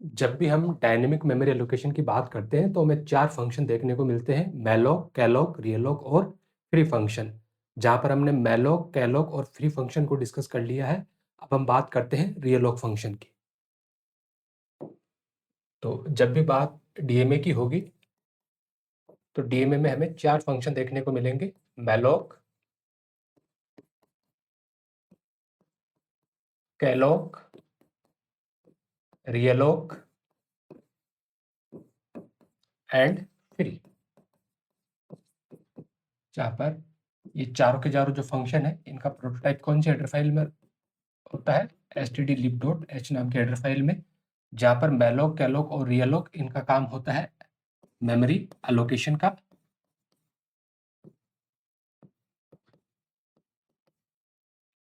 जब भी हम डायनेमिक मेमोरी एलोकेशन की बात करते हैं तो हमें 4 फंक्शन देखने को मिलते हैं, मैलोक, कैलोक, रियलोक और फ्री फंक्शन। जहाँ पर हमने मैलोक, कैलोक और फ्री फंक्शन को डिस्कस कर लिया है, अब हम बात करते हैं रियलोक फंक्शन की। तो जब भी बात डीएमए की होगी तो डीएमए में हमें 4 फंक्शन देखने को मिलेंगे, मैलोक, कैलोक, रियलोक एंड फ्री। जहाँ पर ये चारों के चारों जो फंक्शन है इनका प्रोटोटाइप कौन सी हेडर फाइल में होता है, stdlib.h नाम की हेडर फाइल में, जहाँ पर मैलोक, कैलोक और रियलोक इनका काम होता है मेमोरी एलोकेशन का,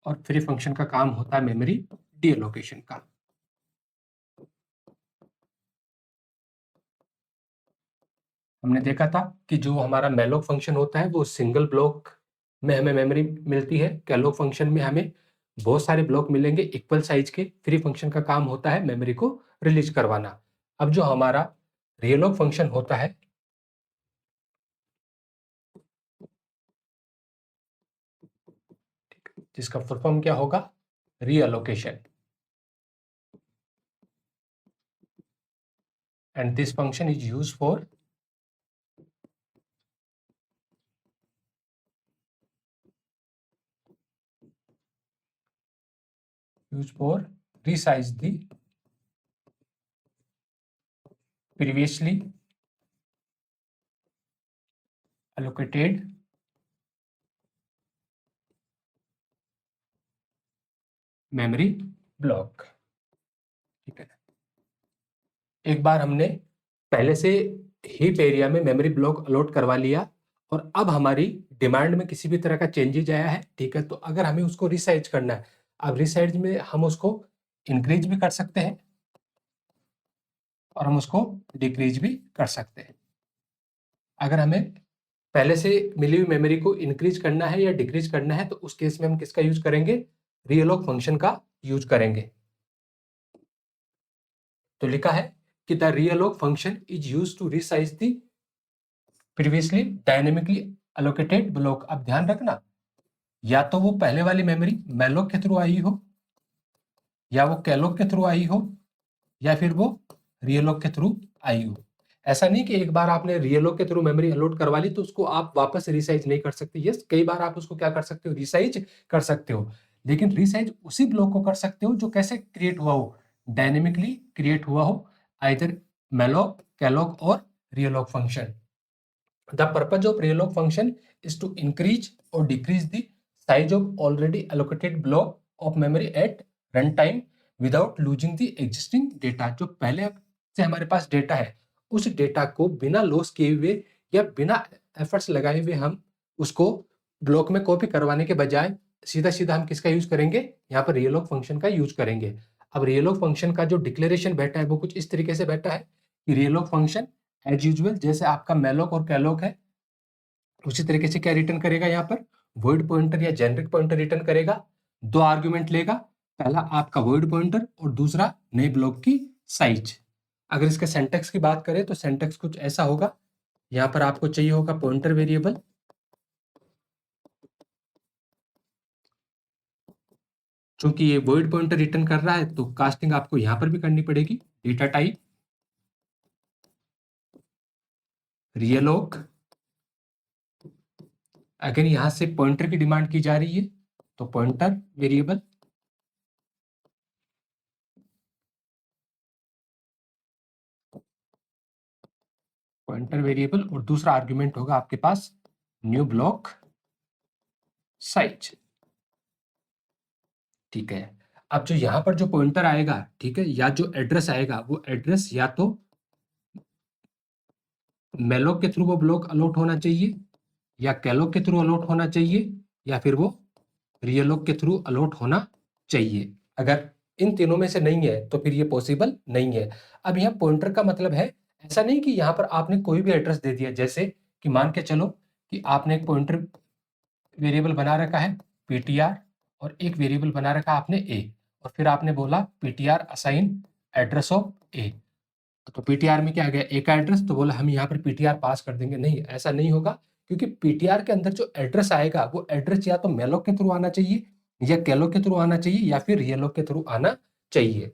और फ्री फंक्शन का काम होता है मेमोरी डीएलोकेशन का। हमने देखा था कि जो हमारा मैलोक फंक्शन होता है वो सिंगल ब्लॉक में हमें मेमोरी मिलती है, कैलोक फंक्शन में हमें बहुत सारे ब्लॉक मिलेंगे इक्वल साइज के। फ्री फंक्शन का काम होता है मेमोरी को रिलीज करवाना। अब जो हमारा रियलोक फंक्शन होता है, जिसका फुल फॉर्म क्या होगा, reallocation, and this function is used for resize the previously allocated memory block। ठीक है, एक बार हमने पहले से हीप एरिया में मेमोरी ब्लॉक अलॉट करवा लिया और अब हमारी डिमांड में किसी भी तरह का चेंजेज आया है, ठीक है, तो अगर हमें उसको रिसाइज करना है, अब रिसाइज में हम उसको इंक्रीज भी कर सकते हैं और हम उसको डिक्रीज भी कर सकते हैं। अगर हमें पहले से मिली हुई मेमोरी को इंक्रीज करना है या डिक्रीज करना है तो उस केस में हम किसका यूज करेंगे, रियलोक फंक्शन का यूज करेंगे। तो लिखा है कि the realloc function is use to resize the previously dynamically allocated block. अब ध्यान रखना, या तो वो पहले वाली मेमोरी मैलोक के थ्रू आई हो, या वो कैलोक के थ्रू आई हो, या फिर वो रियलोक के थ्रू आई हो। ऐसा नहीं कि एक बार आपने रियलोक के थ्रू मेमोरी अलॉट करवा ली तो उसको आप वापस रिसाइज नहीं कर सकते। यस, कई बार आप उसको क्या कर सकते हो, रिसाइज कर सकते हो, लेकिन रिसाइज उसी ब्लॉक को कर सकते हो जो कैसे क्रिएट हुआ हो, डायनेमिकली क्रिएट हुआ हो, आइदर मैलोक, कैलोक और रियलोक function. The purpose of reloc function is to increase or decrease the size of already allocated block of memory at runtime without losing the existing data। जो पहले से हमारे पास data है उस data को बिना लॉस किए हुए या बिना एफर्ट्स लगाए हुए हम उसको ब्लॉक में कॉपी करवाने के बजाय सीधा सीधा हम किसका यूज करेंगे, यहाँ पर रियलोक फंक्शन का यूज करेंगे। अब रियलोक फंक्शन का जो डिक्लेरेशन बैठा है वो कुछ इस तरीके से बैठा है कि रियलोक फंक्शन एज यूजुअल जैसे आपका मैलोक और कैलोक है उसी तरीके से क्या रिटर्न करेगा, यहाँ पर वॉइड पॉइंटर या जेनरिक पॉइंटर रिटर्न करेगा। दो आर्गुमेंट लेगा, पहला आपका वॉइड पॉइंटर और दूसरा नए ब्लॉक की साइज। अगर इसके सिंटैक्स की बात करें तो सिंटैक्स कुछ ऐसा होगा, यहाँ पर आपको चाहिए होगा पॉइंटर वेरिएबल, चूंकि ये वॉइड पॉइंटर रिटर्न कर रहा है तो कास्टिंग आपको यहाँ पर भी करनी पड़ेगी। डेटा टाइप रियलोक, अगर यहाँ से पॉइंटर की डिमांड की जा रही है तो पॉइंटर वेरिएबल, पॉइंटर वेरिएबल और दूसरा आर्गुमेंट होगा आपके पास न्यू ब्लॉक साइज। ठीक है, अब जो यहाँ पर जो पॉइंटर आएगा, ठीक है, या जो एड्रेस आएगा वो एड्रेस या तो मैलोक के थ्रू वो ब्लॉक अलॉट होना चाहिए, या कैलोक के थ्रू अलॉट होना चाहिए, या फिर वो रियलोक के थ्रू अलॉट होना चाहिए। अगर इन तीनों में से नहीं है तो फिर ये पॉसिबल नहीं है। अब यहाँ पॉइंटर का मतलब है ऐसा नहीं कि यहाँ पर आपने कोई भी एड्रेस दे दिया, जैसे कि मान के चलो कि आपने एक पॉइंटर वेरिएबल बना रखा है पीटीआर और एक वेरिएबल बना रखा आपने ए, और फिर आपने बोला पीटीआर असाइन एड्रेस ऑफ ए। तो पीटीआर में क्या आ गया, ए का एड्रेस, तो बोला हम यहाँ पर पीटीआर पास कर देंगे। नहीं, ऐसा नहीं होगा, क्योंकि पीटीआर के अंदर जो एड्रेस आएगा वो एड्रेस या तो मेलोक के थ्रू आना चाहिए, या कैलोक के थ्रू आना चाहिए, या फिर रियलोक के थ्रू आना चाहिए।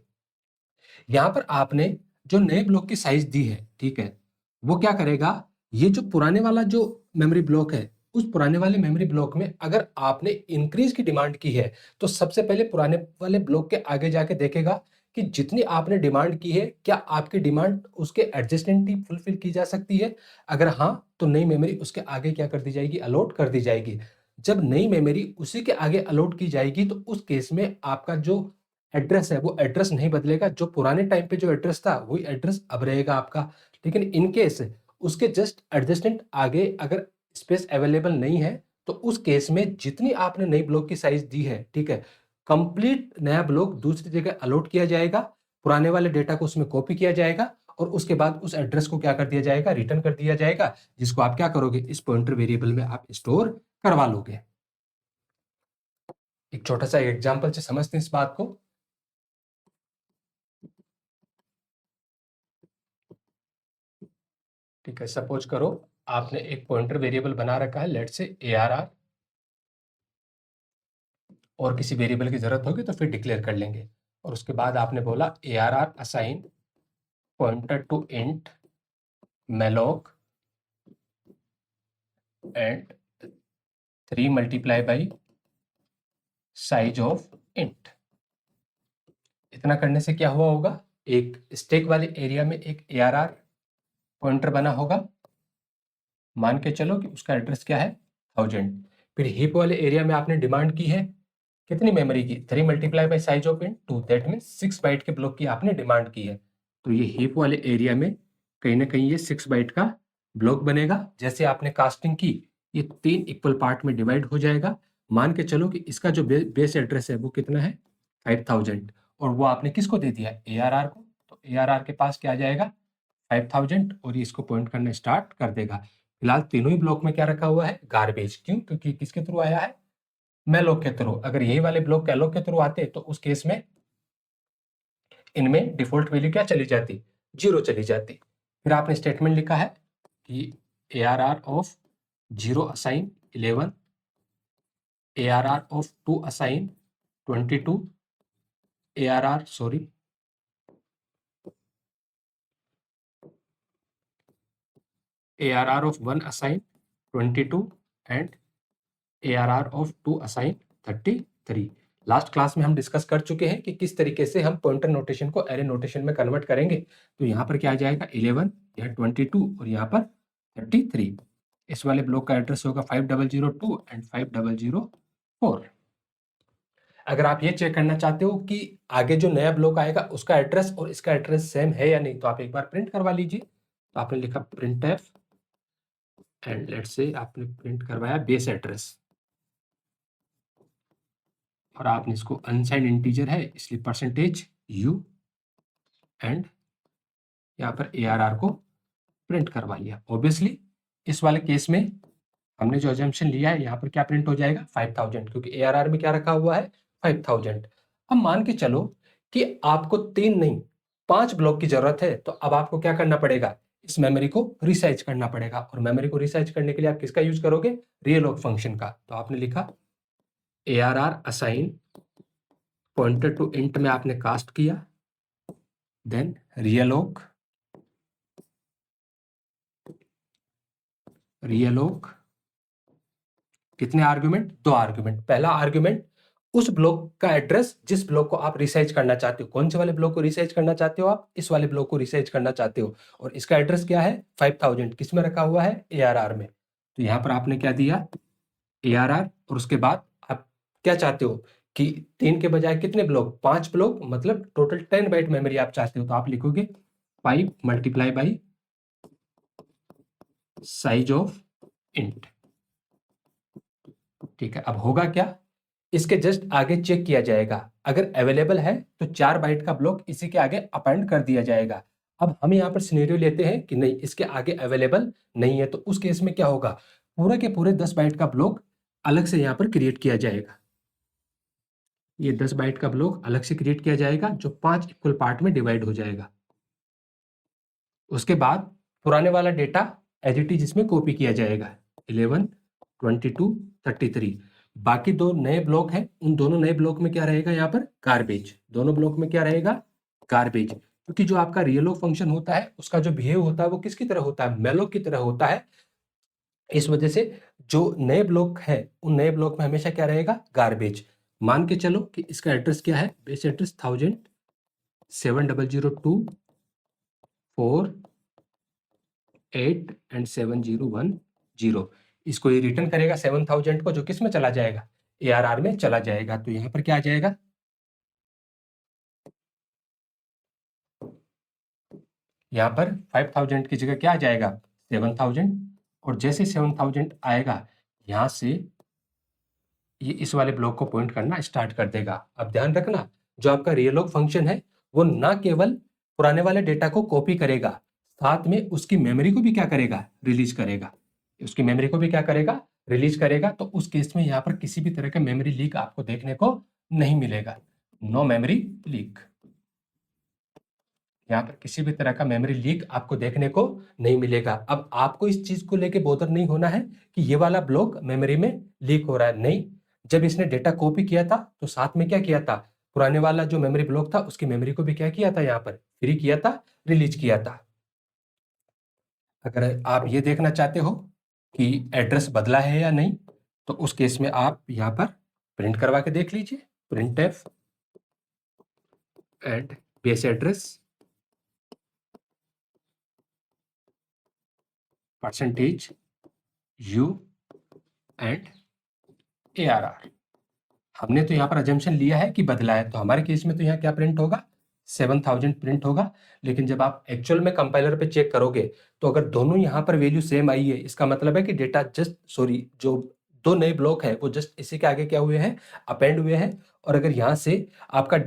यहाँ पर आपने जो नए ब्लॉक की साइज दी है, ठीक है, वो क्या करेगा, ये जो पुराने वाला जो मेमोरी ब्लॉक है, उस पुराने वाले मेमोरी ब्लॉक में अगर आपने इंक्रीज की डिमांड की है, तो सबसे पहले पुराने वाले ब्लॉक के आगे जाके देखेगा कि जितनी आपने डिमांड की है, क्या आपकी डिमांड उसके एडजस्टेंटली फुलफिल की जा सकती है। अगर हाँ, तो नई मेमोरी उसके आगे क्या कर दी जाएगी, अलॉट कर दी जाएगी। जब नई मेमोरी उसी के आगे अलॉट की जाएगी, तो उस केस में आपका जो एड्रेस है वो एड्रेस नहीं बदलेगा, जो पुराने टाइम पे जो एड्रेस था वही एड्रेस अब रहेगा आपका। लेकिन इन केस उसके जस्ट एडजस्टेंट आगे अगर स्पेस अवेलेबल नहीं है, तो उस केस में जितनी आपने नई ब्लॉक की साइज दी है, ठीक है, कंप्लीट नया ब्लॉक दूसरी जगह अलॉट किया जाएगा, पुराने वाले डेटा को उसमें कॉपी किया जाएगा, और उसके बाद उस एड्रेस को क्या कर दिया जाएगा, रिटर्न कर दिया जाएगा, जिसको आप क्या करोगे, इस पॉइंटर वेरिएबल में आप स्टोर करवा लोगे। एक छोटा सा एग्जाम्पल से समझते हैं इस बात को। ठीक है, सपोज करो आपने एक पॉइंटर वेरिएबल बना रखा है, लेट्स से ARR, और किसी वेरिएबल की जरूरत होगी तो फिर डिक्लेयर कर लेंगे। और उसके बाद आपने बोला ARR assign pointer to int malloc and 3 multiply by size of int. इतना करने से क्या हुआ होगा, एक स्टैक वाले एरिया में एक ARR पॉइंटर बना होगा, मान के चलो कि उसका एड्रेस क्या है, 1000। फिर हीप वाले एरिया में आपने डिमांड की है कितनी मेमोरी की, 3 multiply by size of int 2, that mean 6 byte के ब्लॉक की आपने डिमांड की है। तो ये हीप वाले एरिया में कहीं ना कहीं ये 6 बाइट का ब्लॉक बनेगा। जैसे आपने कास्टिंग की, ये 3 इक्वल पार्ट में डिवाइड हो जाएगा। मान के चलो कि इसका जो बेस एड्रेस है वो कितना है, 5000, और वो आपने किसको दे दिया, ARR को। तो ARR के पास क्या आ जाएगा, 5000, और ये इसको पॉइंट करना स्टार्ट कर देगा। फिलहाल तीनों ही ब्लॉक में क्या रखा हुआ है, गार्बेज। क्यों, क्योंकि किसके थ्रू आया है, मैलोक के थ्रू। अगर यही वाले ब्लॉक कैलोक के थ्रू आते तो उस केस में इनमें डिफॉल्ट वैल्यू क्या चली जाती, 0 चली जाती। फिर आपने स्टेटमेंट लिखा है कि ARR of 0 assign 11, ARR of 2 assign 22, ARR sorry ARR of 1 assign 22 and ARR of 2 assign 33। Last class में हम डिस्कस कर चुके हैं कि किस तरीके से हम पॉइंटर नोटेशन को एरे नोटेशन में कन्वर्ट करेंगे। तो यहाँ पर क्या आ जाएगा, 11, यहाँ 22 और यहाँ पर 33। इस वाले ब्लॉक का एड्रेस होगा 5002 एंड 5004। अगर आप ये चेक करना चाहते हो कि आगे जो नया ब्लॉक आएगा उसका एड्रेस और इसका एड्रेस सेम है या नहीं, तो आप एक बार प्रिंट करवा लीजिए। तो आपने लिखा print F and let's say आपने प्रिंट करवाया बेस एड्रेस, और आपने इसको अनसाइंड इंटीजर है इसलिए %u एंड यहाँ पर ARR को प्रिंट करवा लिया। ऑब्वियसली इस वाले केस में हमने जो अजम्पशन लिया है, यहाँ पर क्या प्रिंट हो जाएगा, 5000, क्योंकि ARR में क्या रखा हुआ है, 5000। अब मान के चलो कि आपको 3 नहीं 5 ब्लॉक की जरूरत है, तो अब आपको क्या करना पड़ेगा, इस मेमोरी को रिसाइज करना पड़ेगा। और मेमोरी को रिसाइज करने के लिए आप किसका यूज करोगे, रियलॉक फंक्शन का। तो आपने लिखा ARR assign pointer to int में आपने कास्ट किया, देन रियलॉक कितने आर्गुमेंट, 2 आर्गुमेंट। पहला आर्गुमेंट उस ब्लॉक का एड्रेस जिस ब्लॉक को आप रिसाइज करना चाहते हो। कौन से वाले ब्लॉक को रिसाइज करना चाहते हो आप, इस वाले ब्लॉक को रिसाइज करना चाहते हो, और इसका एड्रेस क्या है, 5000, किस में रखा हुआ है, ARR में। तो यहाँ पर आपने क्या दिया, ARR, और उसके बाद आप क्या चाहते हो कि 3 के बजाय कितने ब्लॉक, 5 ब्लॉक, मतलब टोटल 10 बाइट मेमोरी आप चाहते हो। तो आप लिखोगे 5 multiply by size of int. ठीक है, अब होगा क्या, इसके जस्ट आगे चेक किया जाएगा, अगर अवेलेबल है तो 4 बाइट का ब्लॉक इसी के आगे अपेंड कर दिया जाएगा। अब हम यहाँ पर सिनेरियो लेते हैं कि नहीं, इसके आगे अवेलेबल नहीं है, तो उस केस में क्या होगा, पूरे के पूरे 10 बाइट का ब्लॉक अलग से यहाँ पर क्रिएट किया जाएगा। ये 10 बाइट का ब्लॉक अलग से क्रिएट किया जाएगा, जो 5 इक्वल पार्ट में डिवाइड हो जाएगा। उसके बाद पुराने वाला डेटा एज इट इज इसमें कॉपी किया जाएगा 11, 22, 33। बाकी दो नए ब्लॉक हैं, उन दोनों नए ब्लॉक में क्या रहेगा यहाँ पर गार्बेज। दोनों ब्लॉक में क्या रहेगा गार्बेज, क्योंकि जो आपका रियलोग फंक्शन होता है उसका जो बिहेव होता है वो किसकी तरह होता है, मैलोक की तरह होता है। इस वजह से जो नए ब्लॉक है उन नए ब्लॉक में हमेशा क्या रहेगा गार्बेज। मान के चलो कि इसका एड्रेस क्या है, बेस एड्रेस 1000 7002 4 8 एंड 7010। इसको ये रिटर्न करेगा 7000 को, जो किस में चला जाएगा ARR में चला जाएगा। तो यहाँ पर क्या आ जाएगा, यहाँ पर 5000 की जगह क्या आ जाएगा 7000। और जैसे 7000 आएगा यहाँ से ये इस वाले ब्लॉक को पॉइंट करना स्टार्ट कर देगा। अब ध्यान रखना, जो आपका रियलोग फंक्शन है वो ना केवल पुराने वाले डेटा को कॉपी करेगा, साथ में उसकी मेमोरी को भी क्या करेगा रिलीज करेगा। उसकी मेमोरी को भी क्या करेगा रिलीज करेगा। तो उस केस में यहाँ पर किसी भी तरह का मेमोरी लीक आपको देखने को नहीं मिलेगा। नो मेमोरी लीक, यहाँ पर किसी भी तरह का मेमोरी लीक आपको देखने को नहीं मिलेगा। अब आपको इस चीज को लेके बोदर नहीं होना है कि ये वाला ब्लॉक मेमोरी में लीक हो रहा है, नहीं। जब इसने डेटा कॉपी किया था तो साथ में क्या किया था, पुराने वाला जो मेमोरी ब्लॉक था उसकी मेमोरी को भी क्या किया था, यहाँ पर फ्री किया था, रिलीज किया था। अगर आप ये देखना चाहते हो कि एड्रेस बदला है या नहीं, तो उस केस में आप यहाँ पर प्रिंट करवा के देख लीजिए, print F and base address percentage you and ARR। हमने तो यहाँ पर अजम्पशन लिया है कि बदला है, तो हमारे केस में तो यहाँ क्या प्रिंट होगा 7000 प्रिंट होगा। लेकिन जब आप एक्चुअल में कंपाइलर पे चेक करोगे तो अगर दोनों यहाँ पर वैल्यू सेम आई है, इसका मतलब है कि डेटा जो दो नए ब्लॉक है वो जस्ट इसी के आगे क्या हुए हैं, अपेंड हुए हैं। और अगर यहाँ से आपका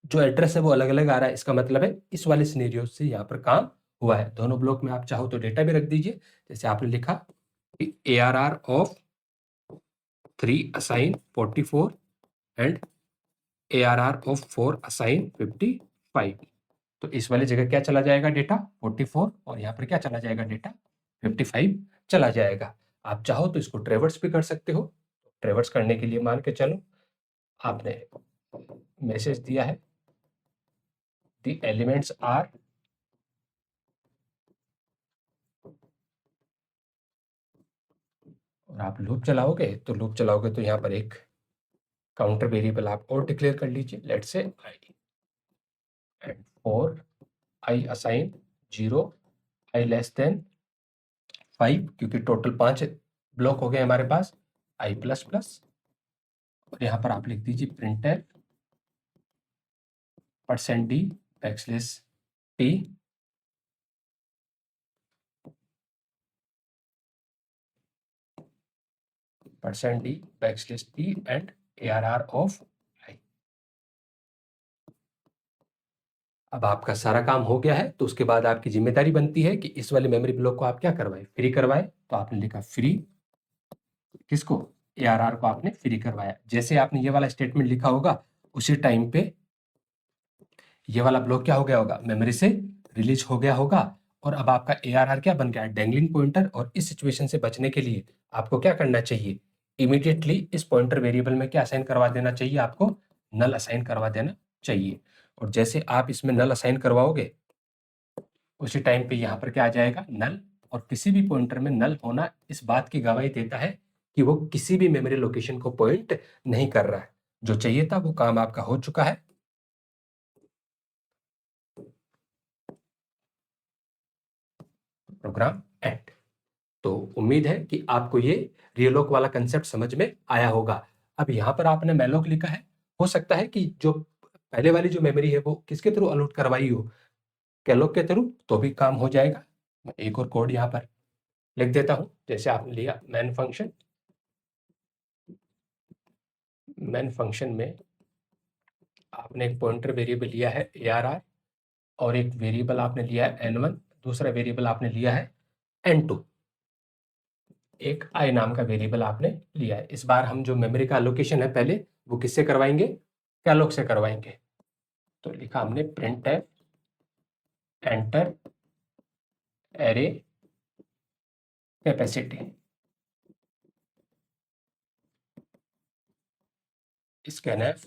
जो एड्रेस है वो अलग अलग आ रहा है, इसका मतलब है इस वाले सिनेरियो से यहाँ पर काम हुआ है। दोनों ब्लॉक में आप चाहो तो डेटा भी रख दीजिए, जैसे आपने लिखा ARR of 3 assign 44 and ARR of 4 assign 55। तो इस वाली जगह क्या चला जाएगा डेटा 44, और यहाँ पर क्या चला जाएगा डेटा 55 चला जाएगा। आप चाहो तो इसको ट्रेवर्स भी कर सकते हो। ट्रेवर्स करने के लिए मान के चलो आपने मैसेज दिया है द एलिमेंट्स आर और आप लूप चलाओगे तो यहाँ पर एक काउंटर वेरिएबल आप और डिक्लेयर कर लीजिए, let's say I and for i assign 0 I less than 5, क्योंकि टोटल 5 ब्लॉक हो गए हमारे पास आई प्लस प्लस। और यहाँ पर आप लिख दीजिए print %d backslash t %d backslash t and ARR of i। अब आपका सारा काम हो गया है, तो उसके बाद आपकी जिम्मेदारी बनती है कि इस वाले मेमोरी ब्लॉक को आप क्या करवाए, फ्री करवाए। तो आपने लिखा फ्री किसको, ARR को आपने फ्री करवाया। जैसे आपने ये वाला स्टेटमेंट लिखा होगा उसी टाइम पे ये वाला ब्लॉक क्या हो गया होगा, मेमोरी से रिलीज हो गया होगा। और अब आपका ARR क्या बन गया है, डेंगलिंग पॉइंटर। और इस सिचुएशन से बचने के लिए आपको क्या करना चाहिए, इमीडिएटली इस पॉइंटर वेरिएबल में क्या असाइन करवा देना चाहिए, आपको नल असाइन करवा देना चाहिए। और जैसे आप इसमें नल असाइन करवाओगे उसी टाइम पे यहाँ पर क्या आ जाएगा नल। और किसी भी पॉइंटर में नल होना इस बात की गवाही देता है कि वो किसी भी मेमोरी लोकेशन को पॉइंट नहीं कर रहा है। जो चाहिए था वो काम आपका हो चुका है। Program end. तो उम्मीद है कि आपको ये रियलोक वाला कंसेप्ट समझ में आया होगा। अब यहाँ पर आपने मैलोक लिखा है, हो सकता है कि जो पहले वाली जो मेमोरी है वो किसके थ्रू अलॉट करवाई हो, कैलोक के थ्रू, तो भी काम हो जाएगा। मैं एक और कोड यहाँ पर लिख देता हूँ। जैसे आपने लिया मैन फंक्शन में आपने एक पॉइंटर वेरिएबल लिया है ARR, और एक वेरिएबल आपने लिया है N1, दूसरा वेरिएबल आपने लिया है N2, एक आई नाम का वेरिएबल आपने लिया है। इस बार हम जो मेमोरी का एलोकेशन है पहले वो किससे करवाएंगे, कैलोक से करवाएंगे। तो लिखा हमने print enter array capacity, scanf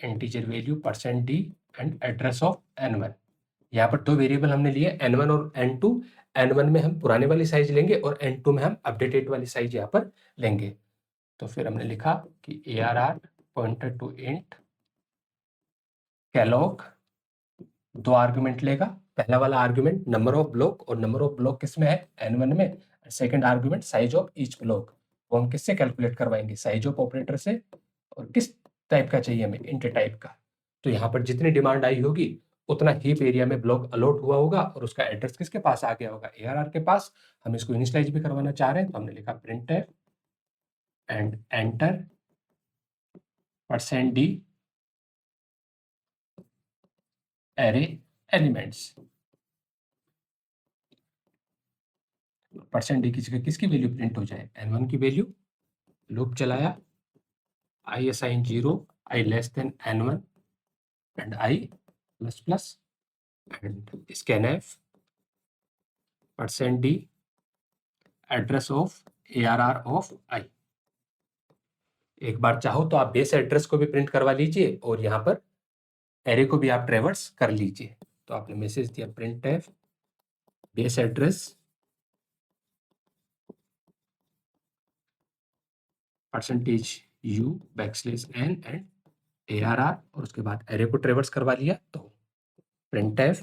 integer value percent D and address of n1। यहाँ पर दो वेरिएबल हमने लिए n1 और n2। n1 में हम पुराने वाली साइज लेंगे और n2 में हम अपडेटेड वाली साइज यहाँ पर लेंगे। तो फिर हमने लिखा कि ARR pointer to int calloc दो आर्गुमेंट लेगा। पहला वाला आर्गुमेंट नंबर ऑफ ब्लॉक, और नंबर ऑफ ब्लॉक किसमें है n1 में। Second argument size of each block, वो हम किससे कैलकुलेट करवाएंगे, साइज ऑफ ऑपरेटर से। और किस टाइप का चाहिए हमें, इंट टाइप का। तो यहाँ पर जितनी डिमांड आई होगी उतना हीप एरिया में ब्लॉक अलॉट हुआ होगा और उसका एड्रेस किसके पास आ गया होगा, ARR के पास। हम इसको इनिशियलाइज भी करवाना चाह रहे हैं तो हमने लिखा printf and enter %d array elements. %d की जगह किसकी वैल्यू प्रिंट हो जाए, n1 की वैल्यू। लूप चलाया, i assign 0, i less than n1 and i plus plus and scanf %d address of ARR of i। एक बार चाहो तो आप बेस एड्रेस को भी प्रिंट करवा लीजिए और यहाँ पर एरे को भी आप ट्रेवर्स कर लीजिए। तो आपने मैसेज दिया printf base address %u \n and ARR, और उसके बाद एरे को ट्रेवर्स करवा लिया। तो printf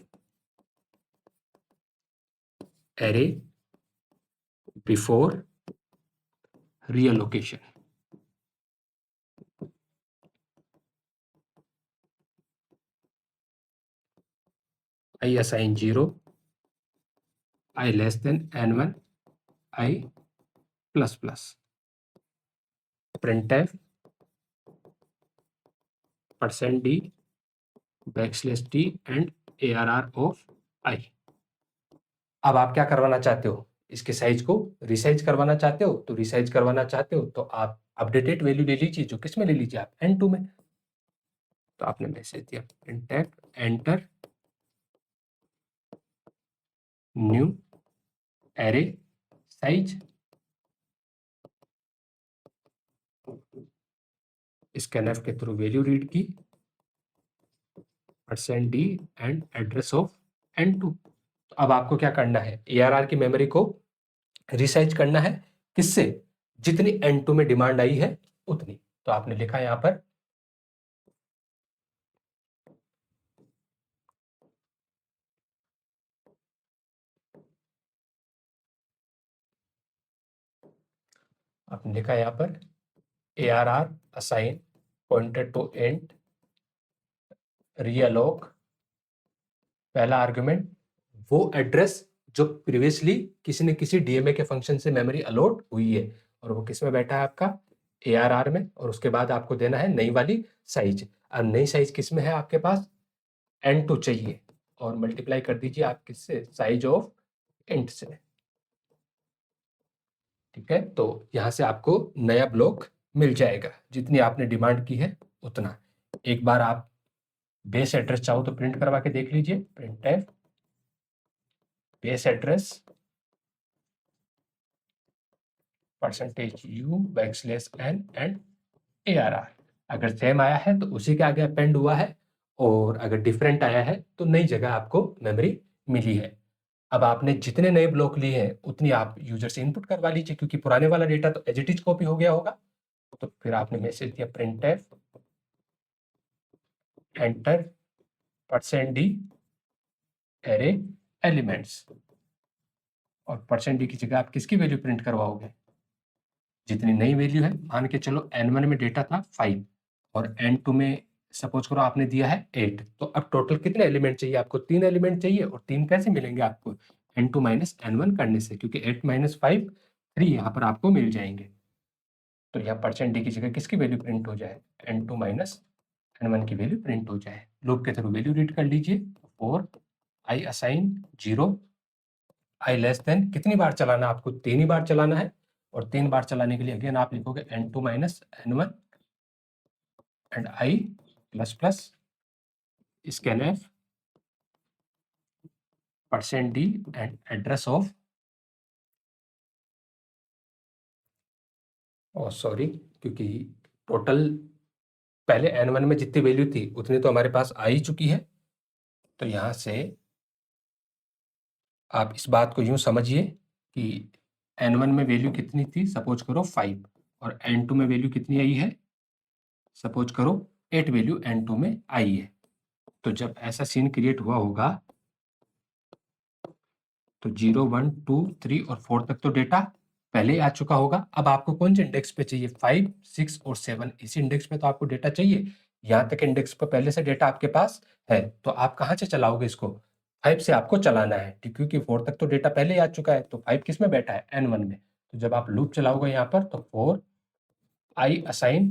array before reallocation, i assign 0, i less than n1, i plus plus. printf %d \t and ARR of i। अब आप क्या करवाना चाहते हो, इसके साइज को रिसाइज करवाना चाहते हो। तो रिसाइज करवाना चाहते हो तो आप अपडेटेड वैल्यू ले लीजिए, जो किस में ले लीजिए आप, n2 में। तो आपने मैसेज दिया printf enter new array size, scanf के थ्रू वैल्यू रीड की, %d and address of n2। तो अब आपको क्या करना है, ARR की मेमोरी को रिसाइज करना है, किससे, जितनी n2 में डिमांड आई है उतनी। तो आपने लिखा यहाँ पर आपने लिखा यहाँ पर ARR assign pointer to int realloc, पहला आर्गुमेंट वो एड्रेस जो प्रीवियसली किसी न किसी DMA के फंक्शन से मेमोरी अलॉट हुई है, और वो किस में बैठा है आपका, ARR में। और उसके बाद आपको देना है नई वाली साइज। अब नई साइज किस में है आपके पास, n2 चाहिए, और मल्टीप्लाई कर दीजिए आप किससे, साइज ऑफ इंट से। ठीक है, तो यहाँ से आपको नया ब्लॉक मिल जाएगा, जितनी आपने डिमांड की है उतना। एक बार आप बेस एड्रेस चाहो तो प्रिंट करवा के देख लीजिए, printf base address %u\n and ARR। अगर सेम आया है तो उसी के आगे अपेंड हुआ है, और अगर डिफरेंट आया है तो नई जगह आपको मेमोरी मिली है। अब आपने जितने नए ब्लॉक लिए हैं उतनी आप यूजर से इनपुट करवा लीजिए, क्योंकि पुराने वाला डेटा तो एज इट इज कॉपी हो गया होगा। तो फिर आपने मैसेज दिया printf enter %d array elements, और %d की जगह आप किसकी वैल्यू प्रिंट करवाओगे, जितनी नई वैल्यू है। मान के चलो n1 में डेटा था 5 और n2 में सपोज करो आपने दिया है 8। तो अब टोटल कितने एलिमेंट चाहिए आपको, 3 एलिमेंट चाहिए। और 3 कैसे मिलेंगे आपको, n2 माइनस n1 करने से, क्योंकि 8 माइनस 5 3 यहाँ पर आपको मिल जाएंगे। तो यहाँ %d की जगह किसकी वैल्यू प्रिंट हो जाए, n2 माइनस n1 की वैल्यू प्रिंट हो जाए। लूप के थ्रू वैल्यू रीड कर लीजिए, और i assign 0, i less then कितनी बार चलाना आपको, 3 ही बार चलाना है। और 3 बार चलाने के लिए अगेन आप लिखोगे n2 minus n1 and i plus plus scanf percent D and address of, sorry, क्योंकि टोटल पहले n1 में जितनी वैल्यू थी उतनी तो हमारे पास आ ही चुकी है, तो यहां से आप इस बात को यूं समझिए कि n1 में वैल्यू कितनी थी, सपोज करो 5, और n2 में वैल्यू कितनी आई है, सपोज करो 8 वैल्यू n2 में आई है। तो जब ऐसा सीन क्रिएट हुआ होगा तो 0, 1, 2, 3 और 4 तक तो डेटा पहले ही आ चुका होगा। अब आपको कौन से इंडेक्स पे चाहिए, 5, 6 और 7, इसी इंडेक्स पे तो आपको डेटा चाहिए। यहाँ तक इंडेक्स पर पहले से डेटा आपके पास है, तो आप कहाँ से चलाओगे इसको, 5 से आपको चलाना है, क्योंकि 4 तक तो डेटा पहले ही आ चुका है। तो 5 किस में बैठा है, n1 में। तो जब आप लूप चलाओगे यहाँ पर तो 4 i असाइन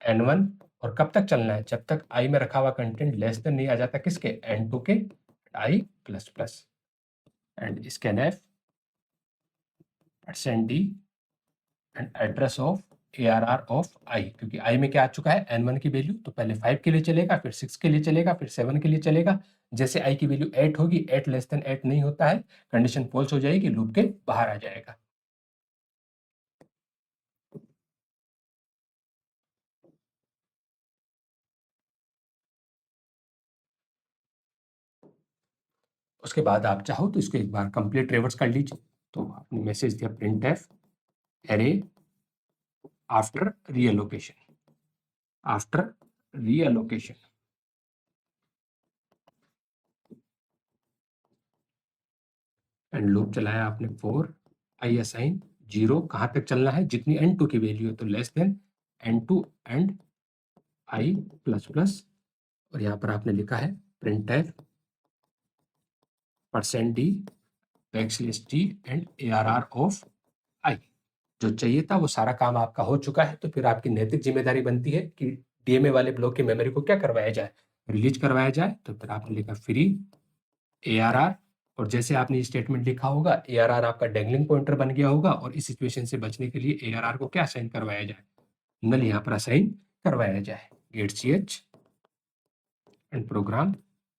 n1, और कब तक चलना है, जब तक i में रखा हुआ कंटेंट लेस देन नहीं आ जाता किसके, n2 के, i plus plus, and scanf %d and address of ARR of i, क्योंकि i में क्या आ चुका है, n1 की वैल्यू, तो पहले 5 के लिए चलेगा, फिर 6 के लिए चलेगा, फिर 7 के लिए चलेगा। जैसे i की वैल्यू 8 होगी, 8 लेस देन 8 नहीं होता है, कंडीशन फॉल्स हो जाएगी, लूप के बाहर आ जाएगा। उसके बाद आप चाहो तो इसको एक बार कंप्लीट रिवर्स कर लीजिए। तो आपने मैसेज दिया printf array after reallocation, after reallocation, and loop चलाया आपने 4 i असाइन 0, कहाँ तक चलना है, जितनी n2 की वैल्यू है, तो less than n2 and i plus plus, और यहाँ पर आपने लिखा है printf %d \t and ARR of i। जो चाहिए था वो सारा काम आपका हो चुका है, तो फिर आपकी नैतिक जिम्मेदारी बनती है कि डीएमए वाले ब्लॉक की मेमोरी को क्या करवाया जाए, रिलीज करवाया जाए। तो फिर आपने लिखा फ्री ARR, और जैसे आपने ये स्टेटमेंट लिखा होगा, ARR आपका डेंगलिंग पॉइंटर बन गया होगा, और इस सिचुएशन से बचने के लिए ARR को क्या असाइन करवाया जाए, नल यहाँ पर असाइन करवाया जाए, get ch and program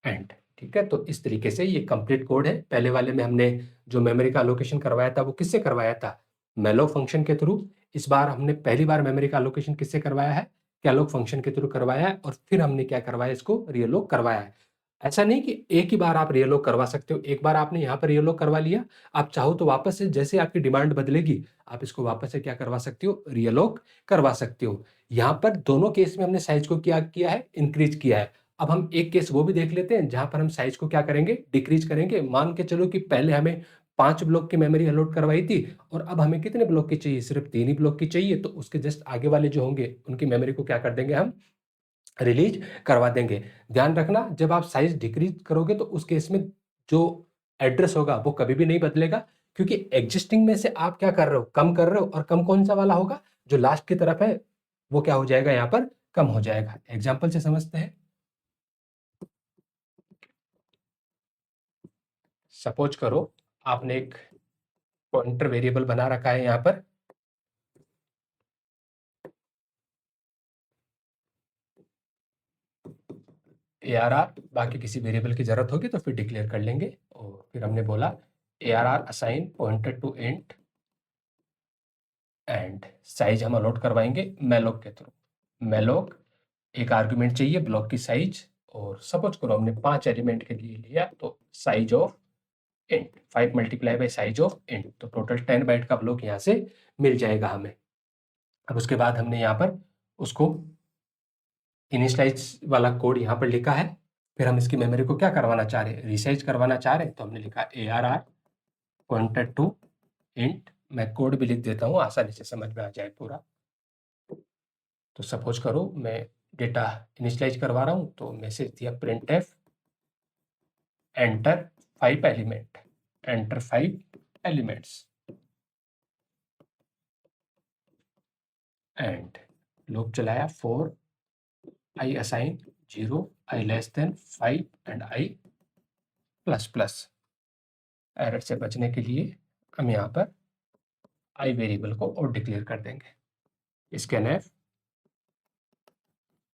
end. ठीक है, तो इस तरीके से ये कंप्लीट कोड है। पहले वाले में हमने जो मेमोरी का अलोकेशन करवाया था वो किससे करवाया था, malloc फंक्शन के थ्रू। इस बार हमने पहली बार मेमोरी का अलोकेशन किससे करवाया है, calloc फंक्शन के थ्रू करवाया है, और फिर हमने क्या करवाया, इसको रीअलोक करवाया है। ऐसा नहीं कि एक ही बार आप रीअलोक करवा सकते हो, एक बार आपने यहाँ पर रीअलोक करवा लिया, आप चाहो तो वापस से जैसे आपकी डिमांड बदलेगी आप इसको वापस से क्या करवा सकते हो, रीअलोक करवा सकते हो। यहाँ पर दोनों केस में हमने साइज को क्या किया है, इंक्रीज किया है। अब हम एक केस वो भी देख लेते हैं जहां पर हम साइज को क्या करेंगे, डिक्रीज करेंगे। मान के चलो कि पहले हमें 5 ब्लॉक की मेमोरी अलॉट करवाई थी, और अब हमें कितने ब्लॉक की चाहिए, सिर्फ 3 ही ब्लॉक की चाहिए। तो उसके जस्ट आगे वाले जो होंगे उनकी मेमोरी को क्या कर देंगे, हम रिलीज करवा देंगे। ध्यान रखना, जब आप साइज डिक्रीज करोगे तो उस केस में जो एड्रेस होगा वो कभी भी नहीं बदलेगा, क्योंकि एग्जिस्टिंग में से आप क्या कर रहे हो, कम कर रहे हो, और कम कौन सा वाला होगा, जो लास्ट की तरफ है वो क्या हो जाएगा, यहाँ पर कम हो जाएगा। एग्जाम्पल से समझते हैं। सपोज करो आपने एक पॉइंटर वेरिएबल बना रखा है यहाँ पर, ARR, बाकी किसी वेरिएबल की जरूरत होगी तो फिर डिक्लेयर कर लेंगे। और फिर हमने बोला ARR assign pointer to int, and size हम अलॉट करवाएंगे malloc के थ्रू। malloc एक आर्गुमेंट चाहिए ब्लॉक की साइज, और सपोज करो हमने 5 एलिमेंट के लिए लिया, तो size of int 5 multiply by size of int, तो टोटल 10 बाइट का ब्लॉक यहाँ से मिल जाएगा हमें। अब उसके बाद हमने यहाँ पर उसको इनिशियलाइज वाला कोड यहाँ पर लिखा है। फिर हम इसकी मेमोरी को क्या करवाना चाह रहे हैं, रिसाइज करवाना चाह रहे हैं, तो हमने लिखा ARR पॉइंटर टू इंट। मैं कोड भी लिख देता हूँ आसानी से समझ में आ जाए पूरा। तो सपोज करो मैं डेटा इनिशियलाइज करवा रहा हूँ, तो मैसेज दिया printf enter 5 element, enter 5 elements, and loop चलाया 4 i assign 0, i less then 5 and i plus plus. Error से बचने के लिए हम यहाँ पर i वेरिएबल को और डिक्लेयर कर देंगे, scanf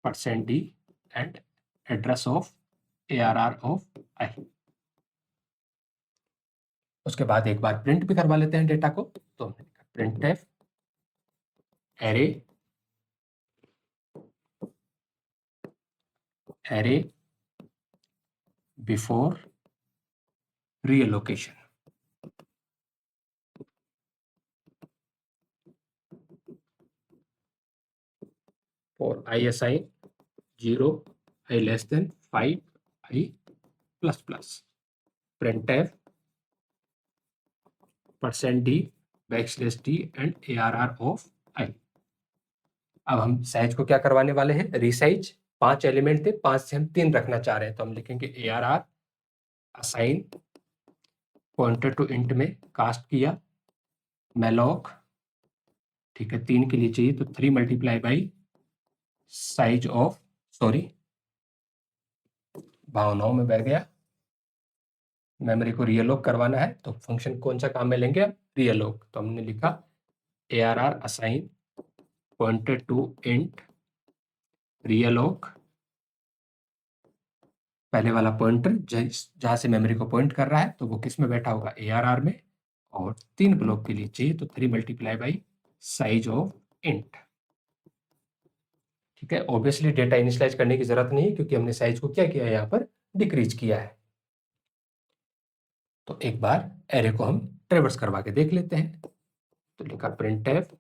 %d and address of ARR of i। उसके बाद एक बार प्रिंट भी करवा लेते हैं डेटा को, तो हमने लिखा printf array before reallocation. For i assign 0, i less than 5, i plus plus, printf %d \d and arr of i। अब हम साइज को क्या करवाने वाले हैं, रीसाइज। 5 एलिमेंट थे, 5 से हम 3 रखना चाह रहे हैं, तो हम लिखेंगे arr assign pointer to int में कास्ट किया malloc, ठीक है 3 के लिए चाहिए तो 3 multiply by size of, sorry भावनाओं में बह गया, मेमोरी को रीअलोक करवाना है, तो फंक्शन कौन सा काम में लेंगे अब, रीअलोक। तो हमने लिखा arr assign pointed to int realloc, पहले वाला पॉइंटर जहां से मेमोरी को पॉइंट कर रहा है तो वो किस में बैठा होगा, arr में, और 3 ब्लॉक के लिए चाहिए तो 3 multiply by size of int. ठीक है, ऑब्वियसली डेटा इनिशियलाइज करने की जरूरत नहीं है क्योंकि हमने साइज को क्या किया है, यहाँ पर डिक्रीज किया है। तो एक बार एरे को हम ट्रेवर्स करवा के देख लेते हैं, तो लिखा प्रिंटफ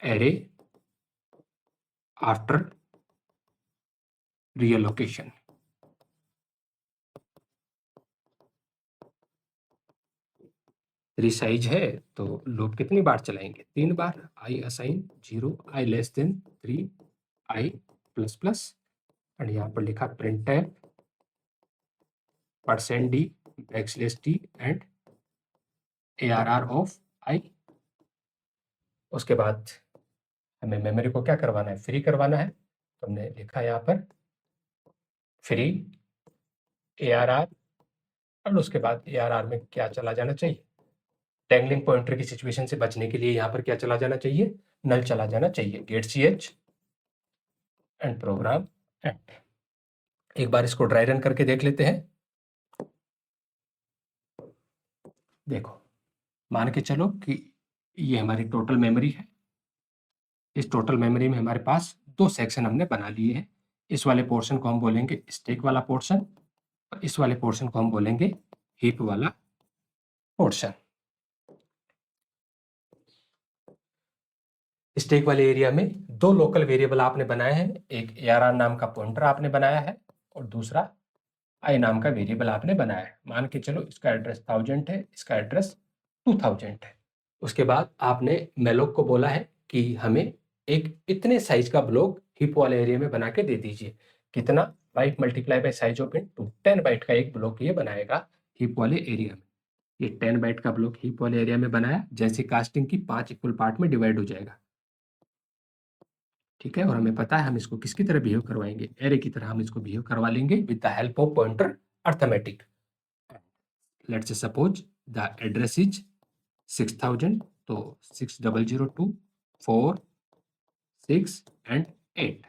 एरे आफ्टर रीअलोकेशन। रीसाइज है तो लूप कितनी बार चलाएंगे, 3 बार, i assign 0, i less then 3, i plus plus, और यहाँ पर लिखा printf %d \d and arr of i। उसके बाद हमें मेमोरी को क्या करवाना है, फ्री करवाना है, तो हमने लिखा यहाँ पर फ्री arr, और उसके बाद arr में क्या चला जाना चाहिए, टैंगलिंग पॉइंटर की सिचुएशन से बचने के लिए यहाँ पर क्या चला जाना चाहिए, नल चला जाना चाहिए, get ch and program end. एक बार इसको ड्राई रन करके देख लेते हैं। देखो, मान के चलो कि ये हमारी टोटल मेमोरी है, इस टोटल मेमोरी में हमारे पास 2 सेक्शन हमने बना लिए हैं। इस वाले पोर्शन को हम बोलेंगे स्टैक वाला पोर्शन, और इस वाले पोर्शन को हम बोलेंगे हीप वाला पोर्शन। स्टैक वाले एरिया में 2 लोकल वेरिएबल आपने बनाए हैं, एक arr नाम का पॉइंटर आपने बनाया है और दूसरा i नाम का वेरिएबल आपने बनाया है। मान के चलो इसका एड्रेस 1000 है, इसका एड्रेस 2000 है। उसके बाद आपने malloc को बोला है कि हमें एक इतने साइज का ब्लॉक हीप वाले एरिया में बना के दे दीजिए। कितना, 5 multiply by size of int, 10 byte का एक ब्लॉक ये बनाएगा हीप वाले एरिया में। ये 10 बाइट का ब्लॉक हीप वाले एरिया में बनाया, जैसे कास्टिंग की 5 इक्वल पार्ट में डिवाइड हो जाएगा। ठीक है, और हमें पता है हम इसको किसकी तरह बिहेव करवाएंगे, एरे की तरह हम इसको बिहेव करवा लेंगे with the help of pointer arithmetic. Let's suppose the address is 6000, तो 6002 4 6 एंड 8,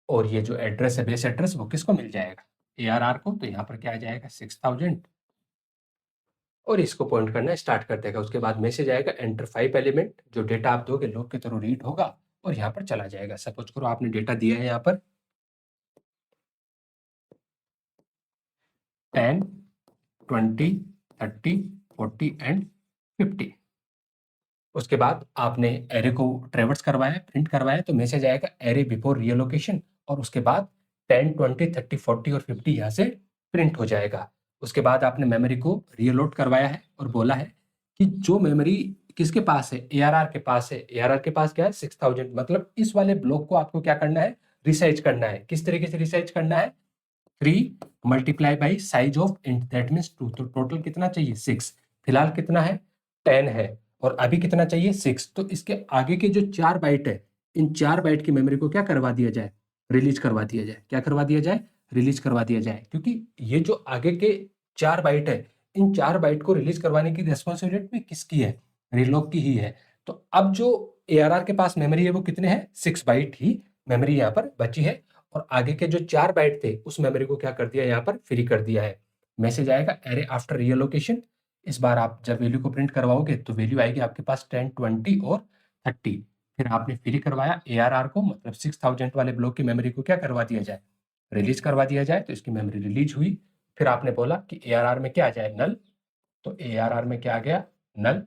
और ये जो एड्रेस है बेस एड्रेस वो किसको मिल जाएगा, arr को, तो यहाँ पर क्या आ जाएगा 6000, और इसको पॉइंट करना स्टार्ट कर देगा। उसके बाद मैसेज आएगा एंटर 5 एलिमेंट, जो डेटा आप दोगे लूप के थ्रू रीड होगा और यहाँ पर चला जाएगा। सपोज करो आपने डेटा दिया है यहाँ पर 10 20 30 40 एंड 50। उसके बाद आपने एरे को ट्रेवर्स करवाया, प्रिंट करवाया, तो मैसेज आएगा एरे बिफोर रीअलोकेशन, और उसके बाद 10 20 30 40 और 50 यहाँ से प्रिंट हो जाएगा। उसके बाद आपने मेमोरी को रीअलोड करवाया है और बोला है कि जो मेमोरी किसके पास है, arr के पास है। arr के पास क्या है, 6000, मतलब इस वाले ब्लॉक को आपको क्या करना है, रिसाइज करना है। किस तरीके से रिसाइज करना है, 3 multiply by size of int, that means 2, तो टोटल कितना चाहिए 6, फिलहाल कितना है 10 है, और अभी कितना चाहिए 6, तो इसके आगे के जो 4 बाइट है, इन 4 बाइट की मेमोरी को क्या करवा दिया जाए, रिलीज करवा दिया जाए। क्या करवा दिया जाए, रिलीज करवा दिया जाए, क्योंकि ये जो आगे के 4 बाइट है, इन 4 बाइट को रिलीज करवाने की रिस्पॉन्सिबिलिटी किसकी है, रीलॉक की ही है। तो अब जो arr के पास मेमोरी है वो कितने हैं, 6 बाइट ही मेमोरी यहाँ पर बची है, और आगे के जो 4 बाइट थे उस मेमोरी को क्या कर दिया, यहाँ पर फ्री कर दिया है। मैसेज आएगा एरे आफ्टर रीअलोकेशन। इस बार आप जब वैल्यू को प्रिंट करवाओगे तो वैल्यू आएगी आपके पास 10, 20 और 30। फिर आपने फ्री करवाया ARR को, मतलब 6000 वाले ब्लॉक की मेमोरी को क्या करवा दिया जाए, रिलीज करवा दिया जाए। तो इसकी मेमोरी रिलीज हुई। फिर आपने बोला कि ARR में क्या आ जाए, नल। तो ARR में क्या आ गया, नल,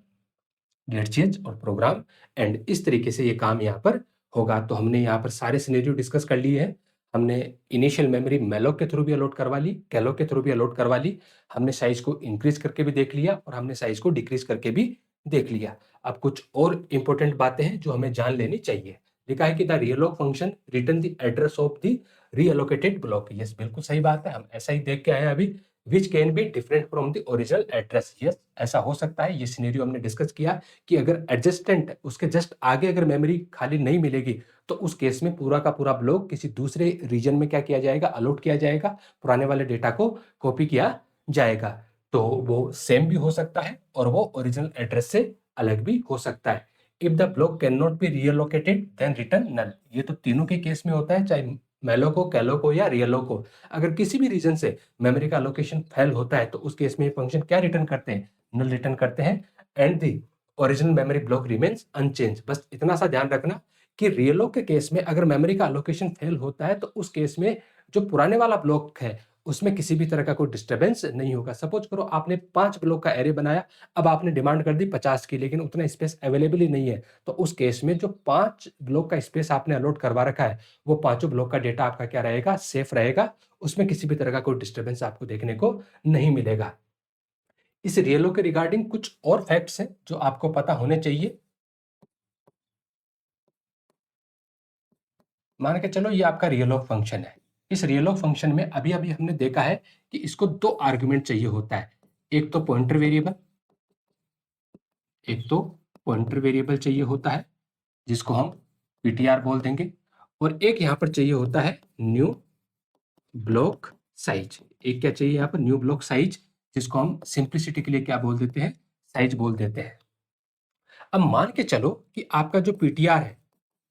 गेट चेंज और प्रोग्राम। एंड इस तरीके से ये काम यहाँ पर होगा। तो हमने यहाँ पर सारे सिनेरियो डिस्कस कर लिए हैं। हमने इनिशियल मेमोरी मेलोक के थ्रू भी अलॉट करवा ली, कैलोक के थ्रू भी अलॉट करवा ली। हमने साइज को इंक्रीज करके भी देख लिया और हमने साइज को डिक्रीज करके भी देख लिया। अब कुछ और इंपॉर्टेंट बातें हैं जो हमें जान लेनी चाहिए। लिखा है कि the realloc function return the address of the reallocated block. Yes, बिल्कुल सही बात है, हम ऐसा ही देख के आए हैं अभी। Which can be different from the original address. Yes, ऐसा हो सकता है। ये सिनेरियो हमने डिस्कस किया कि अगर एडजस्टेंट उसके जस्ट आगे अगर मेमोरी खाली नहीं मिलेगी तो उस केस में पूरा का पूरा ब्लॉक किसी दूसरे रीजन में क्या किया जाएगा, अलॉट किया जाएगा, पुराने वाले डेटा को कॉपी किया जाएगा। तो वो सेम भी हो सकता है और वो ओरिजिनल एड्रेस से अलग भी हो सकता है। If the block can not be reallocated then return null. ये तो तीनों के केस में होता है, चाहे मेलोक हो, कैलोक हो या रियलोक हो। अगर किसी भी रीजन से मेमोरी का लोकेशन फेल होता है तो उस केस में ये फंक्शन क्या रिटर्न करते हैं, नल रिटर्न करते हैं। And the original memory block remains unchanged. बस इतना सा ध्यान रखना कि रियलोक के केस में अगर मेमोरी का लोकेशन फेल होता है तो उस केस में जो पुराने वाला ब्लॉक है उसमें किसी भी तरह का कोई डिस्टर्बेंस नहीं होगा। सपोज करो आपने 5 ब्लॉक का एरे बनाया, अब आपने डिमांड कर दी 50 की, लेकिन उतना स्पेस अवेलेबल ही नहीं है। तो उस केस में जो 5 ब्लॉक का स्पेस आपने अलॉट करवा रखा है वो पांचों ब्लॉक का डेटा आपका क्या रहेगा, सेफ रहेगा। उसमें किसी भी तरह का कोई डिस्टर्बेंस आपको देखने को नहीं मिलेगा। इस रियलो के रिगार्डिंग कुछ और फैक्ट्स हैं जो आपको पता होने चाहिए। मान के चलो ये आपका रियलो फंक्शन है। इस रियलो फंक्शन में अभी अभी हमने देखा है कि इसको 2 आर्गुमेंट चाहिए होता है। एक तो पॉइंटर वेरिएबल, एक तो पॉइंटर वेरिएबल चाहिए होता है जिसको हम पीटीआर बोल देंगे, और एक यहाँ पर चाहिए होता है न्यू ब्लॉक साइज। एक क्या चाहिए यहाँ पर, न्यू ब्लॉक साइज, जिसको हम सिंप्लिसिटी के लिए क्या बोल देते हैं, साइज बोल देते हैं। अब मान के चलो कि आपका जो पीटीआर है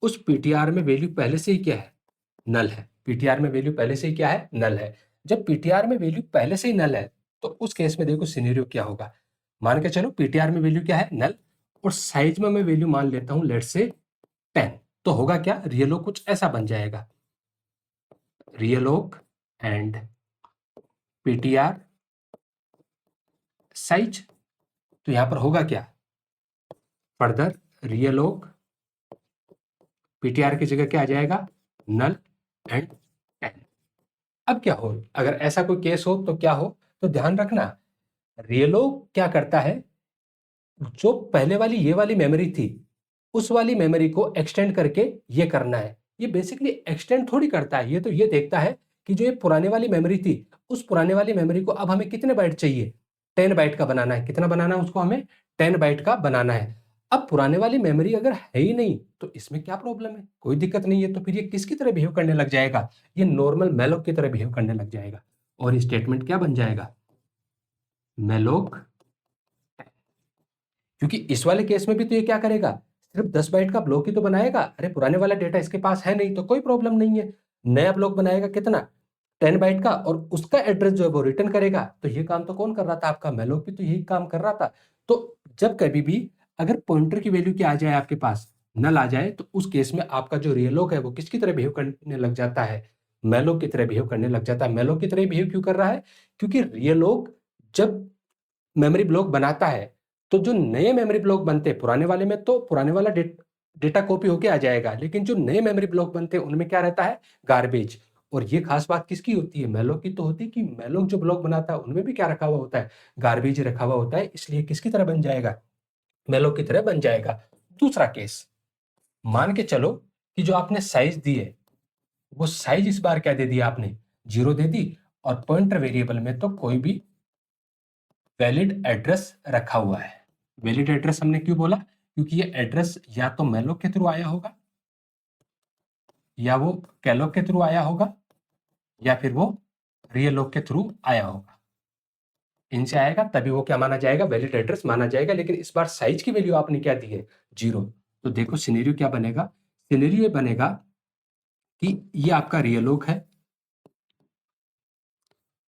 उस पीटीआर में वैल्यू पहले से ही क्या है, नल है। पीटीआर में वैल्यू पहले से ही क्या है, नल है। जब पीटीआर में वैल्यू पहले से ही नल है तो उस केस में देखो सिनेरियो क्या होगा। मान के चलो पीटीआर में वैल्यू क्या है, नल, और साइज में मैं वैल्यू मान लेता हूं लेट्स से 10। तो होगा क्या, रियलो कुछ ऐसा बन जाएगा, रियलोक एंड पीटीआर साइज। तो यहां पर होगा क्या, फर्दर रियलोक पीटीआर की जगह क्या आ जाएगा, नल एंड 10। अब क्या हो, अगर ऐसा कोई केस हो तो क्या हो, तो ध्यान रखना रियलोक क्या करता है, जो पहले वाली ये वाली मेमोरी थी उस वाली मेमोरी को एक्सटेंड करके ये करना है। ये बेसिकली एक्सटेंड थोड़ी करता है, ये तो ये देखता है कि जो ये पुराने वाली मेमोरी थी उस पुराने वाली मेमोरी को अब हमें कितने बाइट चाहिए, 10 बाइट का बनाना है। कितना बनाना है उसको, हमें 10 बाइट का बनाना है। अब पुराने वाली मेमोरी अगर है ही नहीं तो इसमें क्या प्रॉब्लम है, कोई दिक्कत नहीं है। तो फिर ये किसकी तरह बिहेव करने लग जाएगा, ये नॉर्मल मेलोक की तरह बिहेव करने लग जाएगा। और ये स्टेटमेंट क्या बन जाएगा, मेलोक। क्योंकि इस वाले केस में भी तो ये क्या करेगा, सिर्फ 10 बाइट का ब्लॉक ही तो बनाएगा। अरे पुराने वाला डेटा इसके पास है नहीं तो कोई प्रॉब्लम नहीं है, नया ब्लॉक बनाएगा कितना, 10 बाइट का, और उसका एड्रेस जो है वो रिटर्न करेगा। तो ये काम तो कौन कर रहा था, आपका मेलोक भी तो यही काम कर रहा था। तो जब कभी भी अगर पॉइंटर की वैल्यू क्या आ जाए आपके पास, नल आ जाए, तो उस केस में आपका जो रियलोक है वो किसकी तरह बिहेव करने लग जाता है, मेलोक की तरह बिहेव करने लग जाता है। मेलोक की तरह बिहेव क्यों कर रहा है, क्योंकि रियलोक जब मेमोरी ब्लॉक बनाता है तो जो नए मेमोरी ब्लॉक बनते हैं, पुराने वाले में तो पुराने वाला डेटा कॉपी होके आ जाएगा, लेकिन जो नए मेमोरी ब्लॉक बनते हैं उनमें क्या रहता है, गार्बेज। और ये खास बात किसकी होती है, मेलोक की तो होती है कि मेलोक जो ब्लॉक बनाता है उनमें भी क्या रखा हुआ होता है, गार्बेज रखा हुआ होता है। इसलिए किसकी तरह बन जाएगा, मेलोक की तरह बन जाएगा। दूसरा केस, मान के चलो कि जो आपने साइज दी है वो साइज इस बार क्या दे दिया आपने, 0 दे दी, और पॉइंटर वेरिएबल में तो कोई भी वैलिड एड्रेस रखा हुआ है। वैलिड एड्रेस हमने क्यों बोला, क्योंकि ये एड्रेस या तो मेलोक के थ्रू आया होगा या वो कैलोक के थ्रू आया होगा या फिर वो रियलोक के थ्रू आया होगा। इनसे आएगा तभी वो क्या माना जाएगा, वैलिड एड्रेस माना जाएगा। लेकिन इस बार साइज की वैल्यू आपने क्या दी है, 0। तो देखो सिनेरियो क्या बनेगा, सिनेरियो ये बनेगा कि ये आपका रियलोक है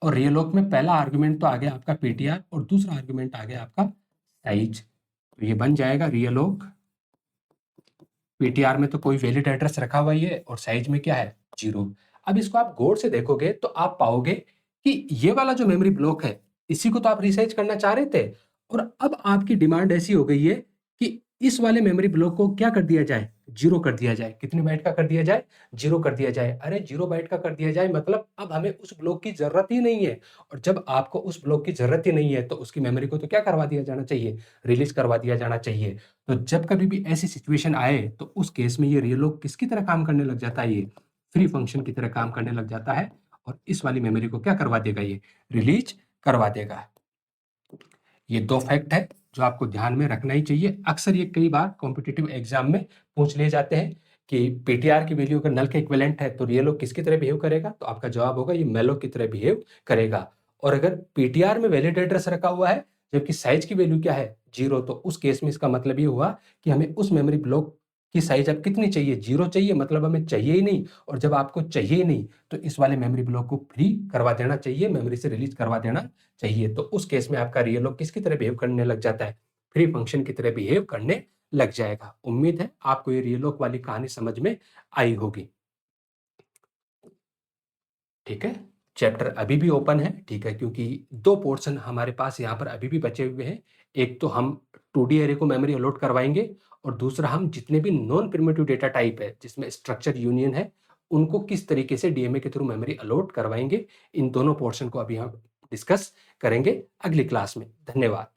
और रियलोक में पहला आर्गुमेंट तो आ गया आपका पीटीआर और दूसरा आर्गुमेंट आ गया आपका साइज। तो ये बन जाएगा रियलोक, पीटीआर में तो कोई वैलिड एड्रेस रखा हुआ ही है और साइज में क्या है 0। अब इसको आप गौर से देखोगे तो आप पाओगे कि ये वाला जो मेमोरी ब्लॉक है इसी को तो आप रिसाइज करना चाह रहे थे और अब आपकी डिमांड ऐसी हो गई है कि इस वाले मेमोरी ब्लॉक को क्या कर दिया जाए, 0 कर दिया जाए। कितने बाइट का कर दिया जाए, 0 कर दिया जाए। अरे 0 बाइट का कर दिया जाए मतलब अब हमें उस ब्लॉक की जरूरत ही नहीं है और जब आपको उस ब्लॉक की जरूरत ही नहीं है तो उसकी मेमोरी को तो क्या करवा दिया जाना चाहिए, रिलीज करवा दिया जाना चाहिए। तो जब कभी भी ऐसी सिचुएशन आए तो उस केस में ये रियलोक किसकी तरह काम करने लग जाता है, ये फ्री फंक्शन की तरह काम करने लग जाता है और इस वाली मेमोरी को क्या करवा देगा, ये रिलीज करवा देगा। ये दो फैक्ट है जो आपको ध्यान में रखना ही चाहिए। अक्सर ये कई बार कॉम्पिटिटिव एग्जाम में पूछ लिए जाते हैं कि पीटीआर की वैल्यू अगर नल के इक्विवेलेंट है तो रियलोक किसकी तरह बिहेव करेगा, तो आपका जवाब होगा ये मेलोक की तरह बिहेव करेगा। और अगर पीटीआर में वैलिड एड्रेस रखा हुआ है जबकि साइज की वैल्यू क्या है 0, तो उस केस में इसका मतलब ये हुआ कि हमें उस मेमोरी ब्लॉक की साइज अब कितनी चाहिए, 0 चाहिए, मतलब हमें चाहिए ही नहीं। और जब आपको चाहिए ही नहीं तो इस वाले मेमोरी ब्लॉक को फ्री करवा देना चाहिए, मेमोरी से रिलीज करवा देना चाहिए। तो उस केस में आपका रियलोक किसकी तरह बिहेव करने लग जाता है, फ्री फंक्शन की तरह बिहेव करने लग जाएगा। उम्मीद है आपको ये रियलोक वाली कहानी समझ में आई होगी। ठीक है, चैप्टर अभी भी ओपन है, ठीक है, क्योंकि दो पोर्शन हमारे पास यहाँ पर अभी भी बचे हुए हैं। एक तो हम 2D एरे को मेमोरी अलॉट करवाएंगे और दूसरा हम जितने भी नॉन प्रिमिटिव डेटा टाइप है जिसमें स्ट्रक्चर यूनियन है उनको किस तरीके से डीएमए के थ्रू मेमोरी अलॉट करवाएंगे। इन दोनों पोर्शन को अभी हम डिस्कस करेंगे अगली क्लास में। धन्यवाद।